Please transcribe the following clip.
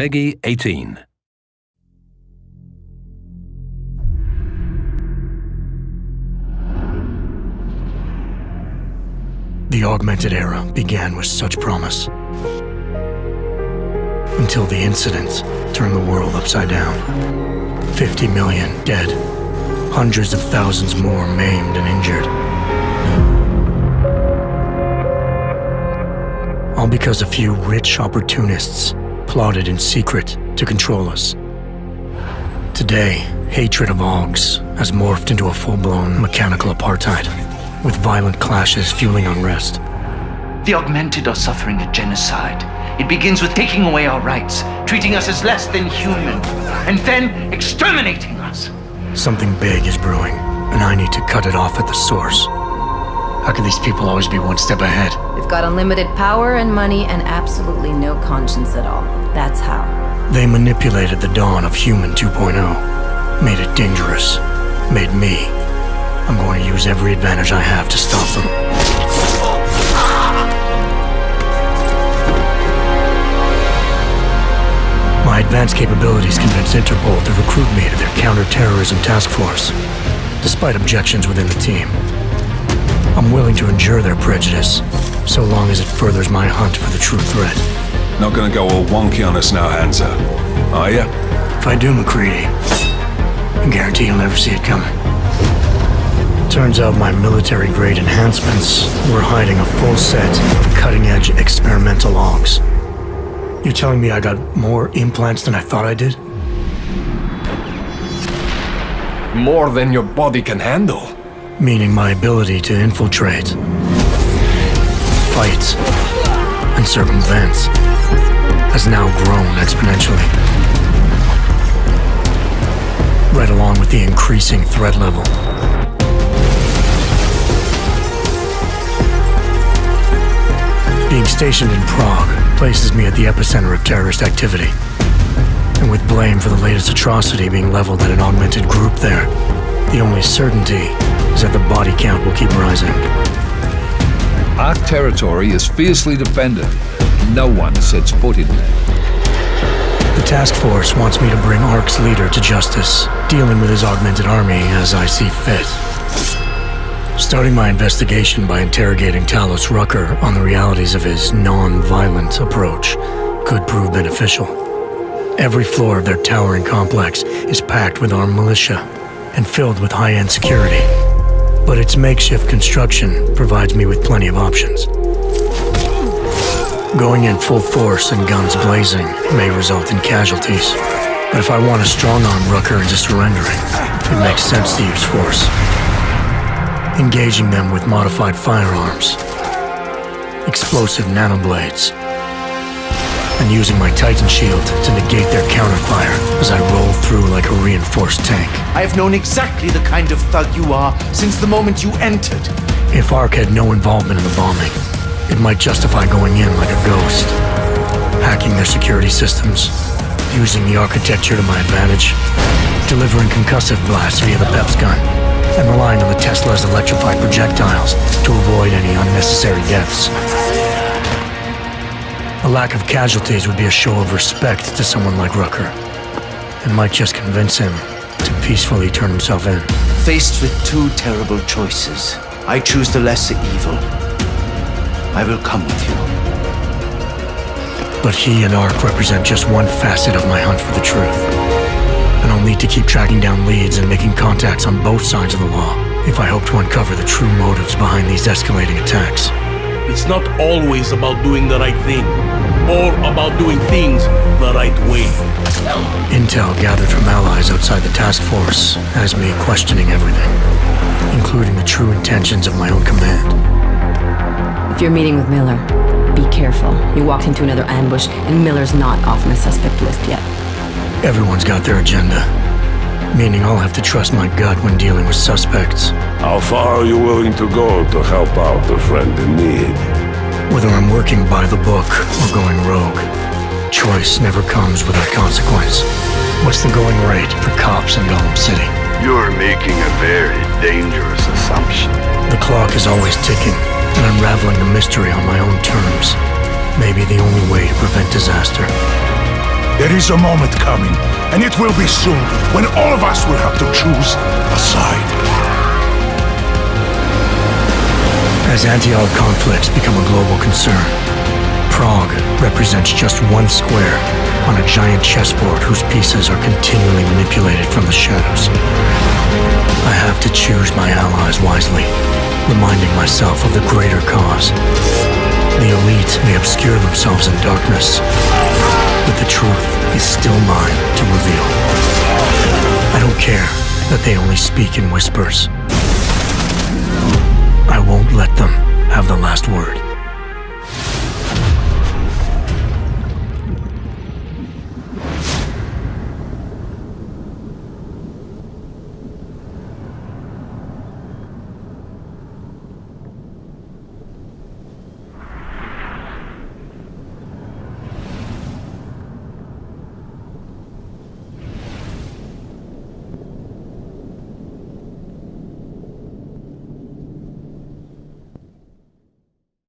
Peggy 18. The augmented era began with such promise. Until the incident turned the world upside down. 50 million dead. Hundreds of thousands more maimed and injured. All because a few rich opportunists plotted in secret to control us. Today, hatred of Augs has morphed into a full-blown mechanical apartheid, with violent clashes fueling unrest. The augmented are suffering a genocide. It begins with taking away our rights, treating us as less than human, and then exterminating us. Something big is brewing, and I need to cut it off at the source. How can these people always be one step ahead? They've got unlimited power and money and absolutely no conscience at all. That's how. They manipulated the dawn of Human 2.0, made it dangerous, made me. I'm going to use every advantage I have to stop them. My advanced capabilities convinced Interpol to recruit me to their counter-terrorism task force, despite objections within the team. I'm willing to endure their prejudice, so long as it furthers my hunt for the true threat. Not gonna go all wonky on us now, Hansa, are ya? If I do, McCready, I guarantee you'll never see it coming. Turns out my military-grade enhancements were hiding a full set of cutting-edge experimental Augs. You're telling me I got more implants than I thought I did? More than your body can handle. Meaning my ability to infiltrate, fight, and circumvent has now grown exponentially. Right along with the increasing threat level. Being stationed in Prague places me at the epicenter of terrorist activity. And with blame for the latest atrocity being leveled at an augmented group there, the only certainty is that the body count will keep rising. Our territory is fiercely defended. No one sets foot in there. The task force wants me to bring ARC's leader to justice, dealing with his augmented army as I see fit. Starting my investigation by interrogating Talos Rucker on the realities of his non-violent approach could prove beneficial. Every floor of their towering complex is packed with armed militia and filled with high-end security. But its makeshift construction provides me with plenty of options. Going in full force and guns blazing may result in casualties. But if I want to strong-arm Rucker into surrendering, it makes sense to use force. Engaging them with modified firearms, explosive nanoblades, and using my Titan shield to negate their counterfire as I roll through like a reinforced tank. I have known exactly the kind of thug you are since the moment you entered. If ARC had no involvement in the bombing, it might justify going in like a ghost, hacking their security systems, using the architecture to my advantage, delivering concussive blasts via the PEPS gun, and relying on the Tesla's electrified projectiles to avoid any unnecessary deaths. A lack of casualties would be a show of respect to someone like Rucker, and might just convince him to peacefully turn himself in. Faced with two terrible choices, I choose the lesser evil. I will come with you. But he and ARC represent just one facet of my hunt for the truth. And I'll need to keep tracking down leads and making contacts on both sides of the law if I hope to uncover the true motives behind these escalating attacks. It's not always about doing the right thing, or about doing things the right way. Intel gathered from allies outside the task force has me questioning everything, including the true intentions of my own command. If you're meeting with Miller, be careful. You walked into another ambush, and Miller's not off the suspect list yet. Everyone's got their agenda, meaning I'll have to trust my gut when dealing with suspects. How far are you willing to go to help out a friend in need? Whether I'm working by the book or going rogue, choice never comes without consequence. What's the going rate for cops in Gotham City? You're making a very dangerous assumption. The clock is always ticking, and unraveling the mystery on my own terms may be the only way to prevent disaster. There is a moment coming, and it will be soon, when all of us will have to choose a side. As anti-Ark conflicts become a global concern, Prague represents just one square on a giant chessboard whose pieces are continually manipulated from the shadows. I have to choose my allies wisely, reminding myself of the greater cause. The elite may obscure themselves in darkness, but the truth is still mine to reveal. I don't care that they only speak in whispers. I won't let them have the last word.